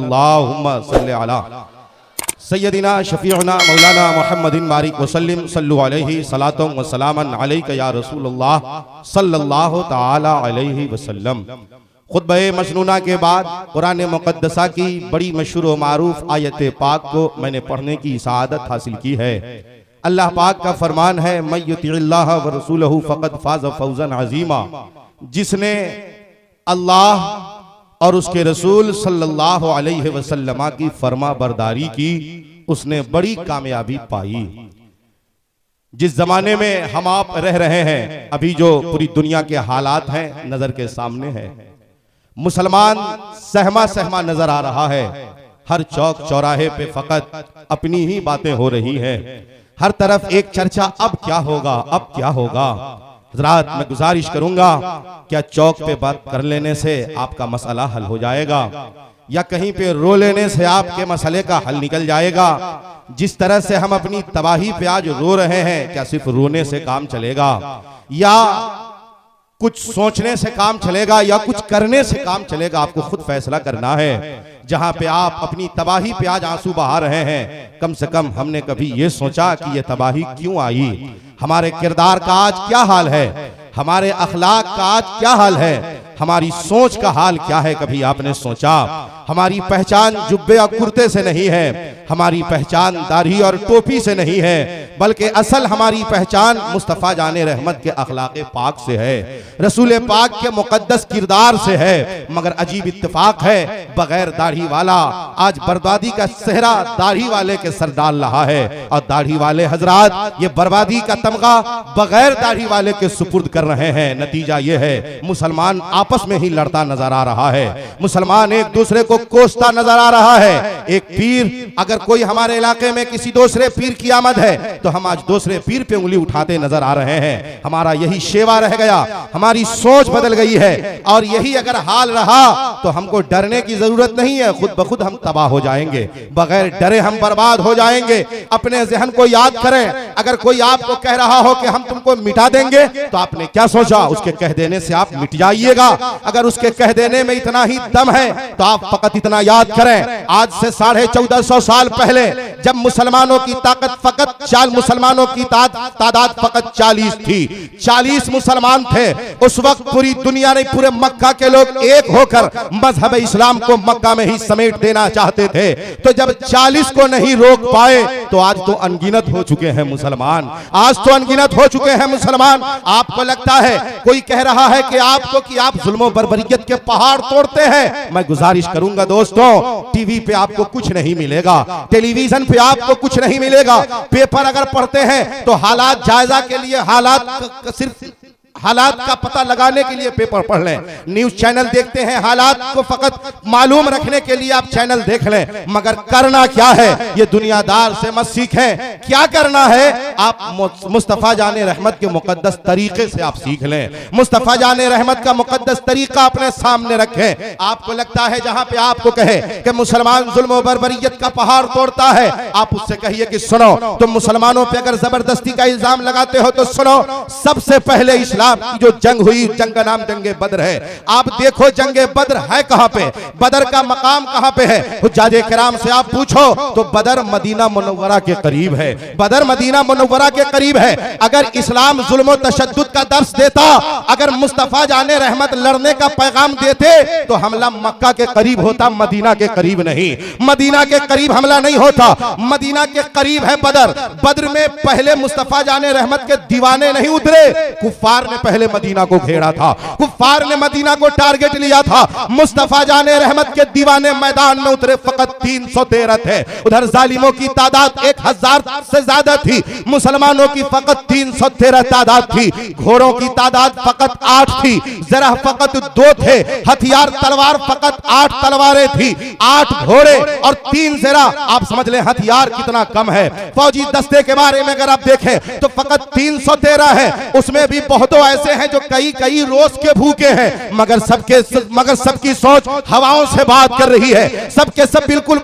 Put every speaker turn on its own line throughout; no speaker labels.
अल्लाहुम्मा सल्लि अला सय्यदिना शफीउना मौलाना मुहम्मदिन बारिक वसल्लिम सल्लु अलैहि सलातुम व सलामन अलैका या रसूलुल्लाह सल्लल्लाहु तआला अलैहि वसल्लम। खुतबे मसनूना के बाद कुरान मुक़द्दसा की बड़ी मशहूर व मारूफ आयत पाक को मैंने पढ़ने की सआदत हासिल की है। अल्लाह पाक का फरमान है, मैं युतिइल्लाह व रसूलहु फ़क़द फ़ाज़ फ़ौज़न अज़ीमा। जिसने अल्लाह और उसके रसूल सल्लल्लाहु अलैहि वसल्लम की फरमा बरदारी की, उसने बड़ी कामयाबी पाई। जिस जमाने में हम आप रह रहे हैं, अभी जो पूरी दुनिया के हालात हैं नजर के सामने है। मुसलमान सहमा सहमा नजर आ रहा है। हर चौक चौराहे पे फकत अपनी ही बातें हो रही हैं। हर तरफ एक चर्चा, अब क्या होगा, अब क्या होगा। हज़रात, मैं गुजारिश करूंगा, क्या चौक पे बात कर लेने से आपका मसला हल हो जाएगा, या कहीं पे रो लेने से आपके मसले का हल निकल जाएगा। जिस तरह से हम अपनी तबाही पे आज रो रहे हैं, क्या सिर्फ रोने से काम चलेगा, या कुछ सोचने से काम चलेगा, या कुछ करने से काम चलेगा? आपको खुद फैसला करना है। जहां पे आप अपनी तबाही पे आज आंसू बहा रहे हैं, कम से कम हमने कभी ये सोचा कि ये तबाही क्यों आई? हमारे किरदार का आज क्या हाल है? हमारे अखलाक का आज क्या हाल है? हमारी सोच का हाल क्या है? कभी आपने सोचा? हमारी पहचान जुब्बे और कुर्ते से नहीं है, हमारी पहचान दाढ़ी और टोपी से नहीं है, बल्कि असल हमारी पहचान मुस्तफ़ा जाने रहमत के अखलाक़े पाक से है, रसूल पाक के मुक़द्दस किरदार से है। मगर अजीब इत्तेफाक है, बगैर दाढ़ी वाला आज बर्बादी का सेहरा दाढ़ी वाले के सर डाल रहा है, और दाढ़ी वाले हजरात ये बर्बादी का तमगा बगैर दाढ़ी वाले के सुपुर्द कर रहे हैं। नतीजा ये है, मुसलमान आपस में ही लड़ता नजर आ रहा है, मुसलमान एक दूसरे को कोसता नजर आ रहा है। एक पीर, अगर कोई हमारे इलाके में किसी दूसरे पीर की आमद है तो हम आज दूसरे पीर पे उंगली उठाते नजर आ रहे हैं। हमारा यही शेवा रह गया, हमारी सोच बदल गई है, और यही अगर हाल रहा तो हमको डरने की जरूरत नहीं है। खुद ब खुद हम तबाह हो जाएंगे, बगैर डरे हम बर्बाद हो जाएंगे। अपने जहन को याद करें, अगर कोई आपको कह रहा हो कि हम तुमको मिटा देंगे, तो आपने क्या सोचा? उसके कह देने से आप मिट जाइएगा। अगर उसके कह देने में इतना ही दम है तो आप फकत इतना याद करें, आज से 1450 साल पहले जब मुसलमानों की ताकत फकत मुसलमानों की तादाद फकत 40 थी, 40 मुसलमान थे। उस वक्त पूरी दुनिया ने, पूरे मक्का के लोग एक होकर मजहब इस्लाम को मक्का में ही समेट देना चाहते थे। तो जब 40 को नहीं रोक पाए तो आज तो अनगिनत हो चुके हैं मुसलमान, आज तो अनगिनत हो चुके हैं मुसलमान। आपको लगता है कोई कह रहा है कि आपको कि आप जुल्म बर्बरियत के पहाड़ तोड़ते हैं। मैं गुजारिश करूंगा दोस्तों, टीवी पे आपको कुछ नहीं मिलेगा, टेलीविजन पे आपको कुछ नहीं मिलेगा। पेपर अगर पढ़ते हैं तो हालात जायजा के लिए, हालात का पता लगाने के लिए पेपर पढ़ लें। न्यूज चैनल देखते हैं, हालात को फकत मालूम रखने के लिए आप चैनल देख लें। मगर करना क्या है ये दुनियादार से मत सीखें। क्या करना है? आप मुस्तफ़ा जाने रहमत के मुकद्दस तरीके से आप सीख लें। मुस्तफ़ा जाने रहमत का मुकद्दस तरीका अपने सामने रखें। आपको लगता है जहां पे आपको कहे कि मुसलमान जुल्म और बर्बरियत का पहाड़ तोड़ता है, आप उससे कहिए कि सुनो, तुम मुसलमानों पे अगर जबरदस्ती का इल्जाम लगाते हो तो सुनो, सबसे पहले इस्लाम की जो जंग हुई, जंग का नाम जंगे बद्र है। आप देखो जंगे बद्र है कहां पे, बद्र का मकाम कहां पे है? हुज्जाजे किराम से आप पूछो तो बद्र मदीना मुनव्वरा के करीब है, बद्र मदीना मुनव्वरा के करीब है। अगर इस्लाम जुल्म और तशद्दुद का दर्स देता, अगर मुस्तफा जाने रहमत लड़ने का पैगाम देते, तो हमला मक्का के करीब होता, मदीना के करीब नहीं। मदीना के करीब हमला नहीं होता, मदीना के करीब है बद्र। बद्र में पहले मुस्तफा जाने रहमत के दीवाने नहीं उतरे, कुफ्फार ने पहले मदीना को घेरा था, कुफ्फार ने मदीना को टारगेट लिया था। मुस्तफा जाने रहमत के दीवाने मैदान में उतरे, फकत 313 थे। उधर जालिमों की तादाद 1000 से ज्यादा थी, मुसलमानों की फकत 313 तादाद थी। घोड़ों की तादाद फकत 8 थी, जरा फकत 2 थे। हथियार तलवार फकत 8 तलवारें थी, 8 घोड़े और 3 जरा। आप समझ लें हथियार कितना कम है। फौजी दस्ते के बारे में अगर आप देखें तो फकत 313 है। उसमें भी बहुत ऐसे हैं जो कई रोज के भूखे हैं, मगर सबकी सोच हवाओं से बात कर रही है। सबके सब बिल्कुल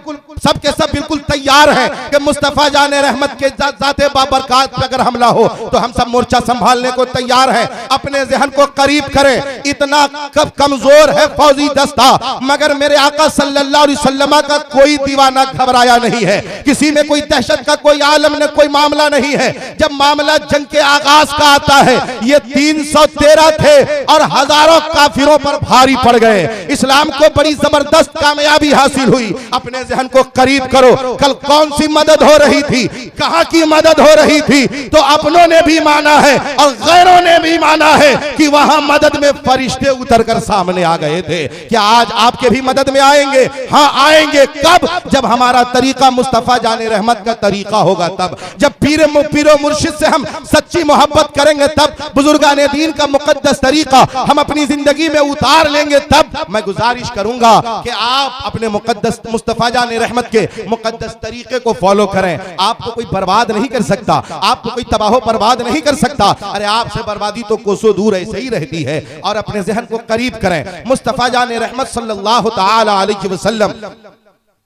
सब के सब बिल्कुल तैयार हैं कि मुस्तफा जाने रहमत के ज़ाते बाबरकात पे अगर हमला हो तो हम सब मोर्चा संभालने को तैयार हैं। अपने जहन को करीब करें, इतना कब कमजोर है फौजी दस्ता, मगर मेरे आका सल्लल्लाहु अलैहि वसल्लम का कोई दीवाना घबराया नहीं है। किसी में कोई दहशत का कोई आलम ने कोई मामला नहीं है। जब मामला जंग के आगाज का आता है, ये 313 थे और हजारों काफिरों पर भारी पड़ गए। इस्लाम को बड़ी जबरदस्त कामयाबी हासिल हुई। अपने जहन को करीब करो, कल कौन सी मदद हो रही थी, कहां की मदद हो रही थी, तो अपनों ने भी माना है और गैरों ने भी माना है कि वहां मदद में फरिश्ते उतरकर सामने आ गए थे। क्या आज आपके भी मदद में आएंगे? हाँ आएंगे। कब? जब हमारा तरीका मुस्तफा जाने रहमत का तरीका होगा, तब जब पीरो मुर्शिद से हम सच्ची मोहब्बत करेंगे, तब बुजुर्गाने दीन का मुकद्दस तरीका हम अपनी जिंदगी में उतार लेंगे, तब मैं गुजारिश करूंगा कि आप अपने मुकद्दस मुस्तफा जाने रहमत के मुकद्दस तरीके को फॉलो करें। आपको कोई बर्बाद नहीं कर सकता, आपको कोई तबाह बर्बाद नहीं कर सकता। अरे आपसे बर्बादी तो कोसों दूर ऐसे ही रहती है। और अपने जहन को करीब करें। मुस्तफा जाने रहमत सल्लल्लाहु तआला अलैहि वसल्लम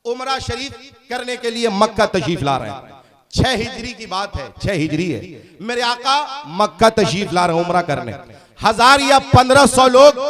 उमरा शरीफ करने के लिए मक्का तशरीफ ला रहे हैं। 6 हिजरी की बात है, 6 हिजरी है। मेरे आका मक्का तशरीफ ला रहे हैं उमरा करने। 1000 या 1500 लोग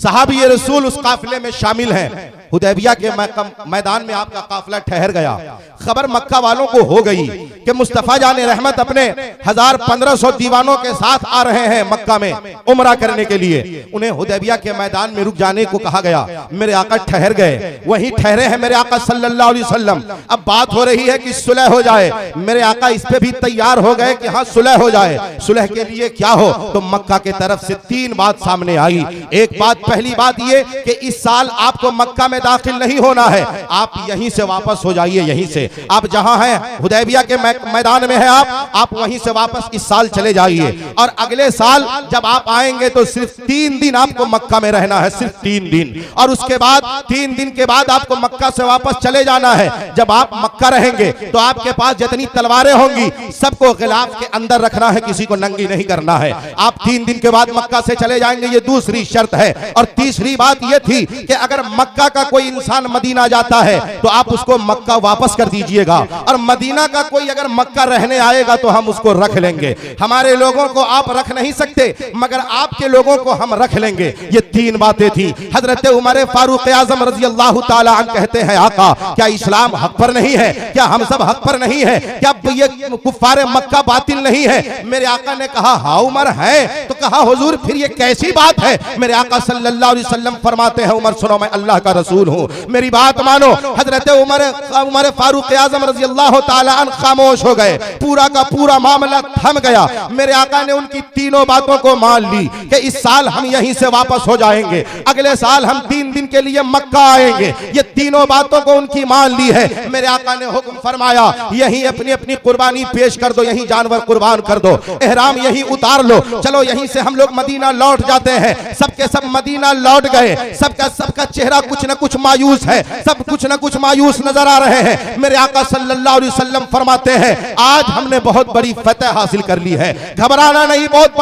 सहाबी रसूल उस काफिले में शामिल हैं। हुदैबिया के मैदान में आपका काफिला ठहर गया। खबर मक्का वालों को हो गई कि मुस्तफा जाने रहमत अपने 1000-1500 दीवानों के साथ आ रहे हैं मक्का में उमरा करने के लिए। उन्हें हुदैबिया के मैदान में रुक जाने को कहा गया। मेरे आका ठहर गए, वहीं ठहरे हैं मेरे आका सल्लल्लाहु अलैहि वसल्लम। अब बात हो रही है कि सुलह हो जाए। मेरे आका इस पे भी तैयार हो गए कि हाँ सुलह हो जाए। सुलह के लिए क्या हो, तो मक्का के तरफ से 3 बात सामने आई। एक बात, पहली बात ये कि इस साल आपको मक्का में दाखिल नहीं होना है, आप यहीं से वापस हो जाइए। यहीं से आप जहां हैं हुदैबिया के मैदान में हैं, आप वहीं से वापस इस साल चले जाइए। और अगले साल जब आप आएंगे तो सिर्फ 3 दिन आपको मक्का में रहना है, सिर्फ 3 दिन। और उसके बाद 3 दिन के बाद आपको मक्का से वापस चले जाना है। जब आप मक्का रहेंगे तो आपके पास जितनी तलवारें होंगी सबको गिलाफ के अंदर रखना है, किसी को नंगी नहीं करना है। आप 3 दिन के बाद मक्का से चले जाएंगे, ये दूसरी शर्त है। और तीसरी बात यह थी कि अगर मक्का का कोई इंसान मदीना जाता है तो आप उसको मक्का वापस कर दीजिएगा। और मदीना का कोई अगर मक्का रहने आएगा तो हम उसको रख लेंगे। हमारे लोगों को आप रख नहीं सकते, मगर आपके लोगों को हम रख लेंगे। ये 3 बातें थी। हजरत उमर फारूक आजम रजी अल्लाह ताला अन्हु कहते हैं, आका क्या इस्लाम हक पर नहीं है? क्या हम सब हक पर नहीं है? क्या ये कुफ्फारे मक्का बातिल नहीं है? मेरे आका ने कहा हाँ उमर है। तो कहा हुजूर फिर ये कैसी बात है? मेरे आका सल्लल्लाहु अलैहि वसल्लम फरमाते हैं, उमर सुनो, मैं अल्लाह का रसूल हूं, मेरी बात मानो। हजरत उमर फारूक आजम रजी अल्लाह ताला अन्हु खामोश हो गए। पूरा का पूरा मामला थम गया। मेरे आका ने उनकी तीनों बातों को मान ली कि इस साल हम यहीं से वापस हो जाएंगे, अगले साल हम 3 दिन के लिए मक्का आएंगे। ये तीनों बातों को उनकी मान ली है। मेरे आका ने हुक्म फरमाया, यहीं अपनी अपनी कुर्बानी पेश कर दो, यहीं जानवर कुर्बान कर दो, एहराम यहीं उतार लो, चलो यहीं से हम लोग मदीना लौट जाते हैं। सबके सब मदीना लौट गए। सबका चेहरा कुछ न कुछ मायूस है, सब कुछ न कुछ मायूस नजर आ रहे हैं। मेरे आका सल्लल्लाहु अलैहि वसल्लम फरमाते हैं, आज हमने बहुत बड़ी फतह हासिल कर ली है, घबराना नहीं, बहुत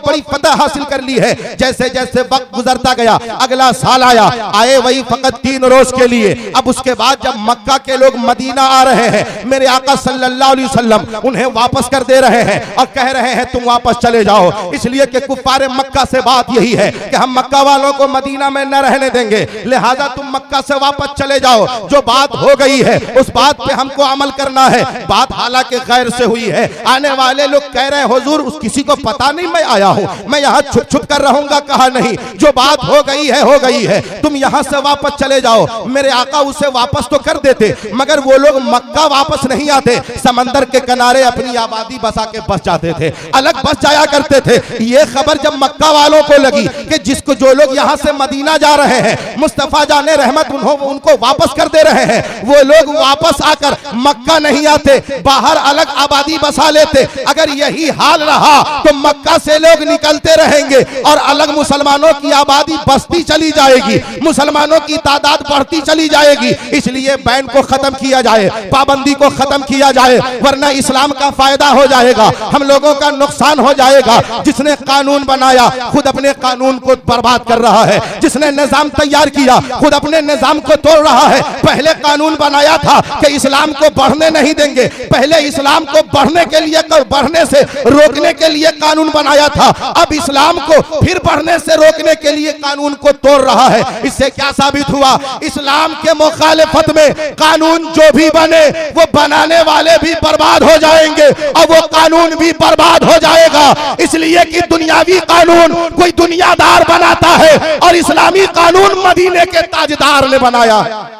बड़ी फतह हासिल कर ली है। जैसे जैसे वक्त गुजरता गया, अगला साल आया, आए वही फकत 3 रोज के लिए। अब उसके बाद जब मक्का के लोग मदीना आ रहे हैं, मेरे आका सल्लल्लाहु अलैहि वसल्लम उन्हें वापस कर दे रहे हैं और कह रहे हैं तुम वापस चले जाओ। इसलिए कि कुफ्फारे मक्का से बात यही है कि हम मक्का वालों को मदीना में न रहने देंगे, लिहाजा तुम मक्का से वापस चले जाओ। जो बात हो गई है उस बात पे हमको अमल करना है। बात हालांकि गैर से हुई है। आने वाले लोग कह रहे हैं हुजूर उस किसी को पता नहीं मैं आया हूं, मैं यहाँ छुप छुप कर रहूंगा। कहा नहीं, जो बात हो गई है, तुम यहाँ से वापस चले जाओ। मेरे आका उसे वापस तो कर देते, मगर वो लोग मक्का वापस नहीं आते, समंदर के किनारे अपनी आबादी बसा के बस जाते थे, अलग बस जाया करते थे। ये खबर जब मक्का वालों को लगी कि जिसको जो लोग यहाँ से मदीना जा रहे हैं, मुस्तफा जाने रहमत उनको वापस कर दे रहे हैं, वो लोग वापस आकर मक्का नहीं आते, बाहर अलग आबादी बसा लेते। अगर यही हाल रहा तो मक्का से लोग निकलते रहेंगे और अलग मुसलमानों की आबादी बसती चली जाएगी, मुसलमानों की तादाद बढ़ती चली चली जाएगी। इसलिए बैन को खत्म किया जाए, पाबंदी को खत्म किया जाए, वरना इस्लाम का फायदा हो जाएगा, हम लोगों का नुकसान हो जाएगा। जिसने कानून बनाया खुद अपने कानून को बर्बाद कर रहा है, जिसने निजाम तैयार किया खुद अपने निजाम को तोड़ रहा है। पहले कानून बनाया था कि इस्लाम को बढ़ने नहीं देंगे, पहले इस्लाम को बढ़ने के लिए, बढ़ने से रोकने के लिए कानून बनाया था, अब इस्लाम को फिर बढ़ने से रोकने के लिए कानून को तोड़ रहा है। इससे क्या साबित हुआ? इस्लाम के मुखालिफत में कानून जो भी बने वो बनाने वाले भी बर्बाद हो जाएंगे और वो कानून भी बर्बाद हो जाएगा। इसलिए कि दुनियावी कानून कोई दुनियादार बनाता है और इस्लामी कानून मदीने के ताजदार ने बनाया है।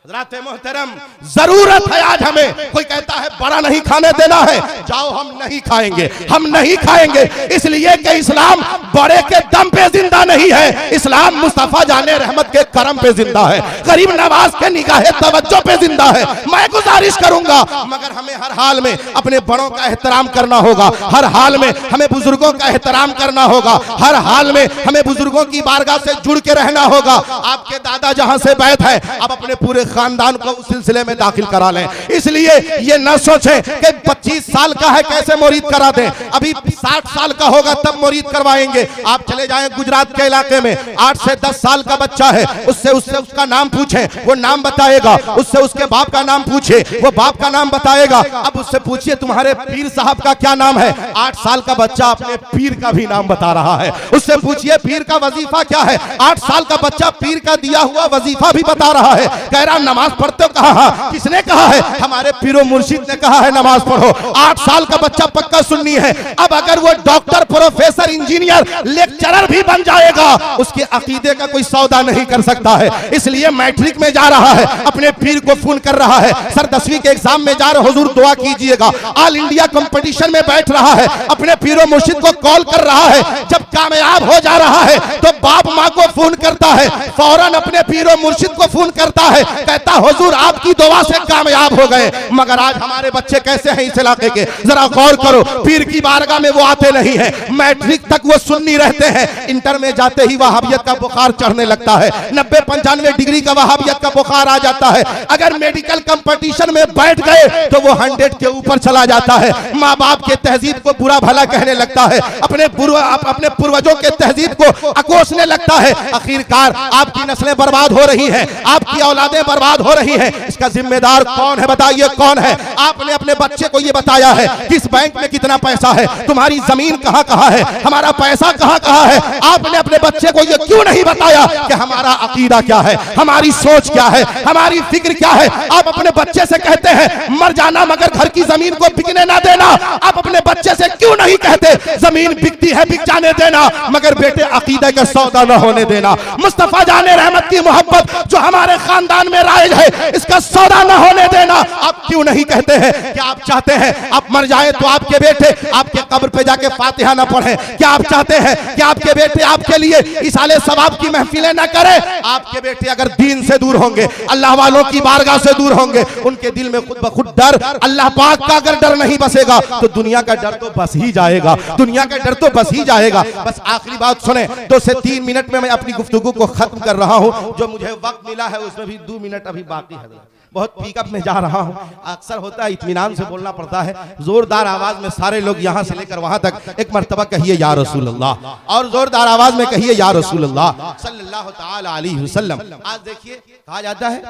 हज़रात मोहतरम, जरूरत है आज हमें, कोई कहता है बड़ा नहीं खाने देना है, जाओ हम नहीं खाएंगे, हम नहीं खाएंगे, इसलिए कि इस्लाम बड़े के दम पे जिंदा नहीं है, इस्लाम मुस्तफा जाने रहमत के करम पे जिंदा है, गरीब नवाज के निगाहे तवज्जो पे जिंदा है। मैं गुजारिश करूंगा, मगर हमें हर हाल में अपने बड़ों का एहतराम करना होगा, हर हाल में हमें बुजुर्गों का एहतराम करना होगा, हर हाल में हमें बुजुर्गों की बारगाह से जुड़ के रहना होगा। आपके दादा जहां से बैठ है, अब अपने पूरे खानदान को उस सिलसिले में दाखिल करा लें। इसलिए ये न सोचें कि 25 साल का है कैसे मुरीद करा दें, अभी 60 साल का होगा तब मुरीद करवाएंगे। आप चले जाएं गुजरात के इलाके में, 8 से 10 साल का बच्चा है, उससे उसका नाम पूछें, वो नाम बताएगा, उससे उसके बाप का नाम पूछे, वो बाप का नाम बताएगा। अब उससे पूछिए तुम्हारे पीर साहब का क्या नाम है, 8 साल का बच्चा अपने पीर का भी नाम बता रहा है। उससे पूछिए पीर का वजीफा क्या है, 8 साल का बच्चा पीर का दिया हुआ वजीफा भी बता रहा है। कह रहा नमाज पढ़ते हो, कहा किसने कहा है, हमारे पीरो मुर्शिद ने कहा है नमाज पढ़ो। 8 साल का बच्चा पक्का सुन्नी है। अब अगर वो डॉक्टर, प्रोफेसर, इंजीनियर, लेक्चरर भी बन जाएगा, उसके अकीदे का कोई सौदा नहीं कर सकता है। इसलिए मैट्रिक में जा रहा है, अपने पीर को फोन कर रहा है, सर 10वीं के एग्जाम में जा रहे, हुजूर दुआ कीजिएगा। ऑल इंडिया कंपटीशन में बैठ रहा है, अपने पीरो मुर्शिद को कॉल कर रहा है। जब कामयाब हो जा रहा है तो बाप माँ को फोन करता है, फौरन अपने पीरो मुर्शिद को फोन करता है, कहता हुजूर आपकी दुआ से कामयाब हो गए। मगर आज हमारे बच्चे कैसे हैं इस इलाके के, जरा गौर करो, पीर की बारगाह में वो आते नहीं है, मैट्रिक तक वो सुन्नी रहते हैं, इंटर में जाते ही वहाबियत का बुखार चढ़ने लगता है, 90-95 डिग्री का वहाबियत का बुखार आ जाता है। अगर मेडिकल कंपटीशन में बैठ गए तो वो 100 के ऊपर चला जाता है, माँ बाप के तहजीब को बुरा भला कहने लगता है, अपने पूर्वजों के तहजीब को अकोसने लगता है। आखिरकार आपकी नस्लें बर्बाद हो रही हैं, आपकी औलादें बर्बाद हो रही है। इसका जिम्मेदार कौन है, बताइए कौन है? आपने अपने बच्चे को ये बताया है किस बैंक में कितना पैसा है, तुम्हारी जमीन कहां कहां है, हमारा पैसा कहां कहां है? आपने अपने बच्चे को ये क्यों नहीं बताया कि हमारा अकीदा क्या है, हमारी सोच क्या है, हमारी फिक्र क्या है? आप अपने बच्चे से कहते हैं मर जाना मगर घर की जमीन को बिकने ना देना। आप अपने बच्चे से क्यों नहीं कहते जमीन बिकती है बिक जाने देना, मगर बेटे अकीदा का सौदा न होने देना। मुस्तफा जाने रहमत की मोहब्बत जो हमारे खानदान में राइज है, इसका सौदा न होने देना। आप क्यों नहीं कहते हैं कि आप चाहते हैं आप मर जाए तो आपके बेटे आपके कब्र पे जाके फातिहा न पढ़े? क्या आप चाहते हैं कि आपके बेटे आपके लिए इसाले सवाब की महफिलें न करें? आपके बेटे अगर दीन से दूर होंगे, अल्लाह वालों की बारगाह से दूर होंगे, उनके दिल में खुद ब खुद डर, अल्लाह पाक का अगर डर नहीं बसेगा तो दुनिया का डर तो बस ही जाएगा, दुनिया का डर तो बस ही जाएगा। बस आखिरी बात सुने, 2 से 3 मिनट में मैं अपनी गुफ्तगू को खत्म कर रहा हूं। जो मुझे वक्त मिला है उसमें भी 2 मिनट अभी बाकी है, बहुत पिकअप में जा रहा हूं। अक्सर होता है इत्मीनान से बोलना पड़ता है, जोरदार आवाज में सारे लोग यहां से लेकर वहां तक एक मर्तबा कहिए या रसूल अल्लाह, और जोरदार आवाज में कहिए या रसूल अल्लाह सल्लल्लाहु ताला अलैहि वसल्लम। आज देखिए कहा जाता है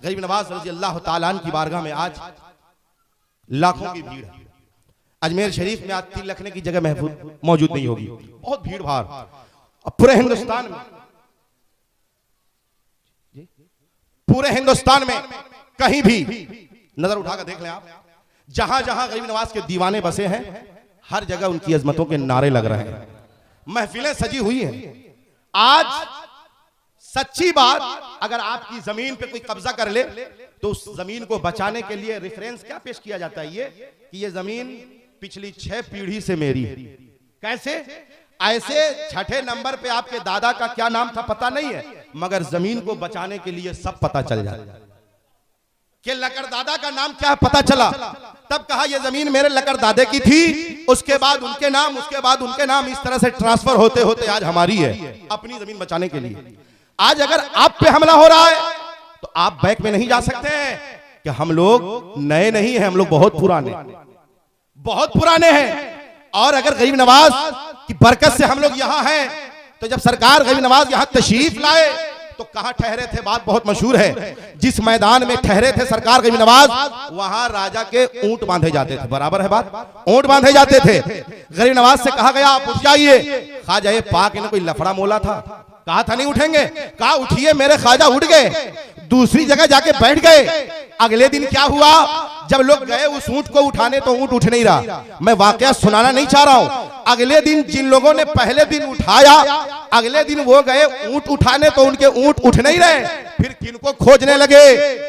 गरीब नवाज रज़ी अल्लाह ताला अन्हु की बारगाह में आज लाखों की भीड़ है। अजमेर शरीफ में आज 3 रखने की जगह महफूज मौजूद नहीं होगी, बहुत भीड़ भाड़ पूरे हिंदुस्तान में कहीं भी नजर उठाकर देख लें आप, जहां जहां गरीब नवाज के दीवाने बसे हैं, हर जगह उनकी अजमतों के नारे लग रहे हैं, महफिलें सजी हुई हैं। आज सच्ची बात, अगर आपकी जमीन पे कोई कब्जा कर ले तो उस जमीन को बचाने के लिए रेफरेंस क्या पेश किया जाता है, ये कि ये जमीन पिछली 6 पीढ़ी से मेरी है। कैसे? ऐसे छठे नंबर पे आपके दादा का क्या नाम था पता नहीं है, मगर जमीन को बचाने के लिए सब पता चल जाता है कि लकड़दादा का नाम क्या है पता चला, तब कहा यह जमीन मेरे लकड़दादे की थी, उसके बाद उनके नाम, उसके बाद उनके नाम, इस तरह से ट्रांसफर होते होते आज हमारी है, अपनी जमीन बचाने के लिए। आज अगर आप पे हमला हो रहा है तो आप बैक में नहीं जा सकते हैं कि हम लोग नए नहीं हैं, हम लोग बहुत पुराने हैं। और अगर गरीब नवाज की बरकत से हम लोग यहां हैं, तो जब सरकार गरीब नवाज यहां तशरीफ लाए तो कहां ठहरे थे? बात बहुत मशहूर है। जिस मैदान में ठहरे थे सरकार गरीब नवाज, वहां राजा के ऊंट बांधे जाते थे। बराबर है बात, ऊंट बांधे जाते थे। गरीब नवाज से कहा गया आप उठ जाइए। ख्वाजा पाक ने कोई लफड़ा मोला था, कहा था नहीं उठेंगे, कहा उठिए, मेरे ख्वाजा उठ गए, दूसरी जगह जाके बैठ गए। अगले दिन क्या हुआ? जब लोग गए उस ऊंट को उठाने तो ऊंट उठ नहीं रहा। मैं वाकया सुनाना नहीं चाह रहा हूं। अगले दिन जिन लोगों ने पहले दिन उठाया, अगले दिन वो गए ऊंट उठाने तो उनके ऊंट उठ नहीं रहे। फिर किनको खोजने लगे?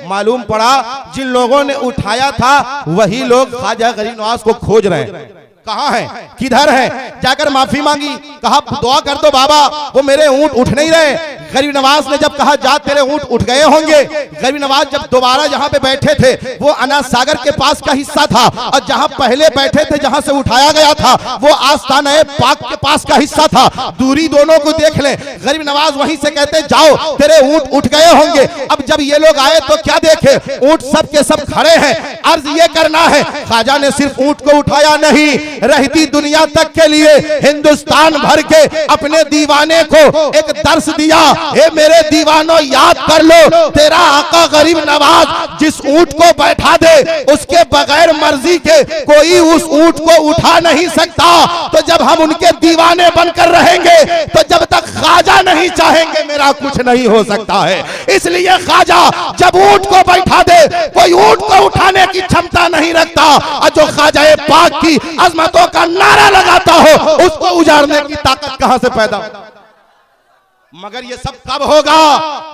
मालूम पड़ा जिन लोगों ने उठाया था वही लोग ख्वाजा गरीब नवाज को खोज रहे हैं। कहां है, किधर है? जाकर माफी मांगी, कहा दुआ कर दो बाबा, वो मेरे ऊंट उठ नहीं रहे। गरीब नवाज ने जब कहा जा तेरे ऊंट उठ गए होंगे। गरीब नवाज जब दोबारा जहां पे बैठे थे वो अनाज सागर के पास का हिस्सा था, और जहां पहले बैठे थे जहां से उठाया गया था वो आस्ताना पाक के पास का हिस्सा था। दूरी दोनों को देख ले। गरीब नवाज वहीं से कहते जाओ तेरे ऊंट उठ गए होंगे। अब जब ये लोग आए तो क्या देखे? ऊंट सब के सब खड़े हैं। अर्ज ये करना है, ख्वाजा ने सिर्फ ऊंट को उठाया नहीं, रहती दुनिया तक के लिए हिंदुस्तान भर के अपने दीवाने को एक दर्श दिया। ए मेरे दीवानों, याद कर लो, तेरा आका गरीब नवाज जिस ऊंट को बैठा दे उसके बगैर मर्जी के कोई उस ऊंट को उठा नहीं सकता। तो जब हम उनके दीवाने बनकर रहेंगे तो जब तक ख्वाजा नहीं चाहेंगे मेरा कुछ नहीं हो सकता है। इसलिए ख्वाजा जब ऊंट को बैठा दे कोई ऊंट को उठाने की क्षमता नहीं रखता, और जो ख्वाजा पाक की अजमतों का नारा लगाता हो उसको उजाड़ने की ताकत कहां से पैदा? मगर ये सब कब होगा?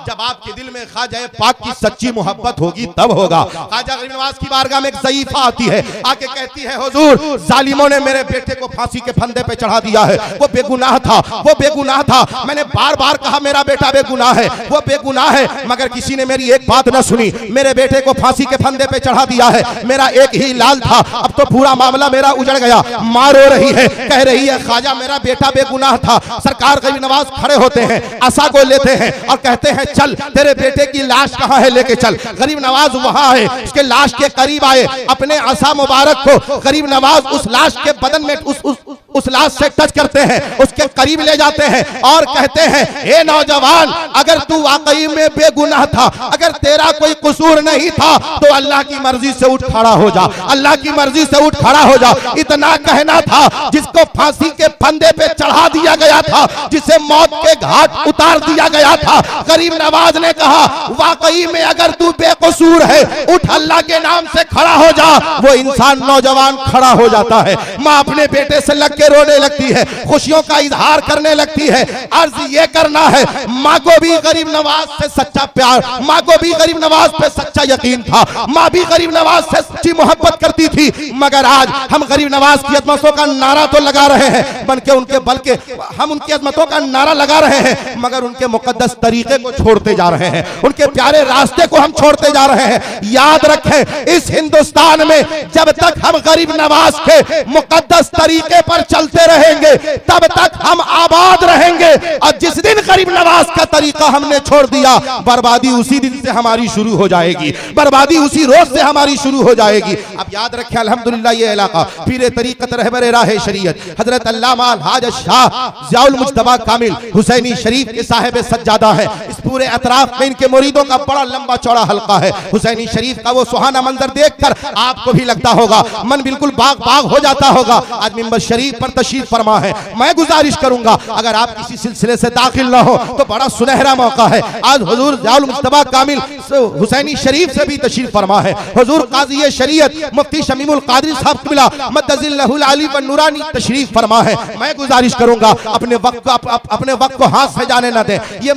जब आपके दिल में ख्वाजा पाक की सच्ची मोहब्बत होगी, तब होगा। ख्वाजा गरीब नवाज की बारगाह में एक ज़ईफा आती है, आके कहती है हुजूर जालिमों ने मेरे बेटे को फांसी के फंदे पे चढ़ा दिया है। वो बेगुनाह था, वो बेगुनाह था। मैंने बार बार कहा मेरा बेटा बेगुनाह है, वो बेगुनाह है, मगर किसी ने मेरी एक बात न सुनी। मेरे बेटे को फांसी के फंदे पे चढ़ा दिया है। मेरा एक ही लाल था, अब तो पूरा मामला मेरा उजड़ गया। मां रो रही है, कह रही है ख्वाजा मेरा बेटा बेगुनाह था। सरकार गरीब नवाज खड़े होते हैं, आशा को लेते हैं और कहते हैं चल तेरे बेटे की लाश कहां है, लेके चल। गरीब नवाज वहां आए, उसके लाश के करीब आए, अपने आशा मुबारक को गरीब नवाज उस लाश के बदन में उस लाश से टच करते हैं, उसके करीब ले जाते हैं और कहते हैं हे नौजवान, अगर तू वाकई में बेगुनाह था, अगर तेरा कोई कसूर नहीं था तो अल्लाह की मर्जी से उठ खड़ा हो जा, अल्लाह की मर्जी से उठ खड़ा हो जा। इतना कहना था जिसको फांसी के फंदे पे चढ़ा दिया गया था, जिसे मौत के घाट उतार दिया गया था, गरीब नवाज ने कहा वाकई में अगर तू बेकसूर है उठ अल्लाह के नाम से खड़ा हो जा। वो इंसान नौजवान खड़ा हो जाता है। माँ अपने बेटे से लग के रोने लगती है, खुशियों का इजहार करने लगती है। अर्ज ये करना है माँ को भी गरीब नवाज से सच्चा प्यार, माँ को भी गरीब नवाज पे सच्चा यकीन था, माँ भी गरीब नवाज से सच्ची मोहब्बत करती थी। मगर आज हम गरीब नवाज की अजमतों का नारा तो लगा रहे हैं, बल्कि उनके बल्कि हम उनकी अजमतों का नारा लगा रहे हैं, मगर उनके मुकद्दस तरीके को छोड़ते जा रहे हैं, उनके प्यारे रास्ते को हम छोड़ते जा रहे हैं। याद रखें इस हिंदुस्तान में जब तक हम गरीब नवाज के मुकद्दस तरीके पर चलते रहेंगे तब तक हम आबाद रहेंगे, और जिस दिन गरीब नवाज का तरीका हमने छोड़ दिया बर्बादी उसी दिन से हमारी शुरू हो जाएगी, बर्बादी उसी रोज से हमारी शुरू हो जाएगी। अब याद रखें अल्हम्दुलिल्लाह ये इलाका पीरे तरीकत रहबर राह शरीयत हजरत अल्लामा हाज शाह ज़ियाउल मुज्तबा कामिल हुसैनी शरीफ के साहिब सज्जादा है। इस पूरे अतराफ में इनके मुरीदों का बड़ा लंबा चौड़ा हल्का है। हुसैनी शरीफ का वो सुहाना मंजर देखकर आपको भी लगता होगा, मन बिल्कुल बाग बाग हो जाता होगा। आज मिंबर शरीफ पर तशरीफ फरमा है। मैं गुजारिश करूंगा अगर आप किसी सिलसिले से दाखिल ना हो तो बड़ा सुनहरा मौका है। आज हुजूर ज़ियाउल मुज्तबा कामिल हुसैनी शरीफ से भी तशरीफ फरमा है। हुजूर काजी शरीयत मुफ्ती शमीमुल कादरी साहब किबला मद्दजिल्लहुल अली व नूरानी तशरीफ फरमा है। मैं गुजारिश करूंगा अपने वक्त को हाथ से जाने न दें। ये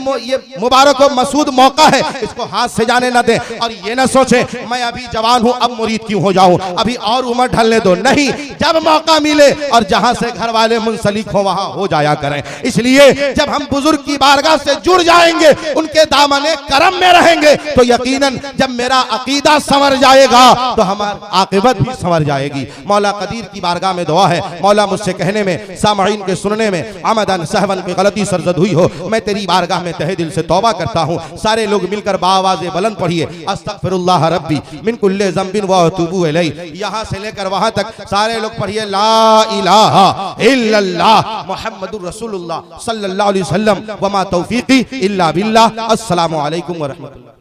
मुबारक और मसूद मौका है, इसको हाथ से जाने न दें। और ये ना सोचें मैं अभी जवान हूं अब मुरीद क्यों हो जाऊं, अभी और उम्र ढलने दो। नहीं, जब मौका मिले और जहां से घर वाले मुंसलिक हो वहां हो जाया करें। इसलिए जब हम बुजुर्ग की बारगाह से जुड़ जाएंगे, उनके दामने करम में रहेंगे, तो यकीनन जब मेरा अकीदा संवर जाएगा तो हमारी आकिबत भी संवर जाएगी। मौला कदीर की बारगाह में दुआ है, मौला मुझसे कहने में, सामईन के सुनने में आमदन सहवन की गलती सरजद हुई हो मैं तेरी बारगाह में तहे दिल से तौबा करता हूँ। सारे लोग मिलकर बाआवाज़े बुलंद पढ़िए, अस्तगफिरुल्लाह रब्बी मिन कुल्ले ज़ंबिन व अतूबु इलैहि। यहाँ से लेकर वहाँ तक सारे लोग पढ़िए ला इलाहा इल्लल्लाह मुहम्मदुर रसूलुल्लाह सल्लल्लाहु अलैहि वसल्लम व मा तौफीकी इल्ला बिल्लाह। अस्सलामु अलैकुम व रहमतुल्लाह।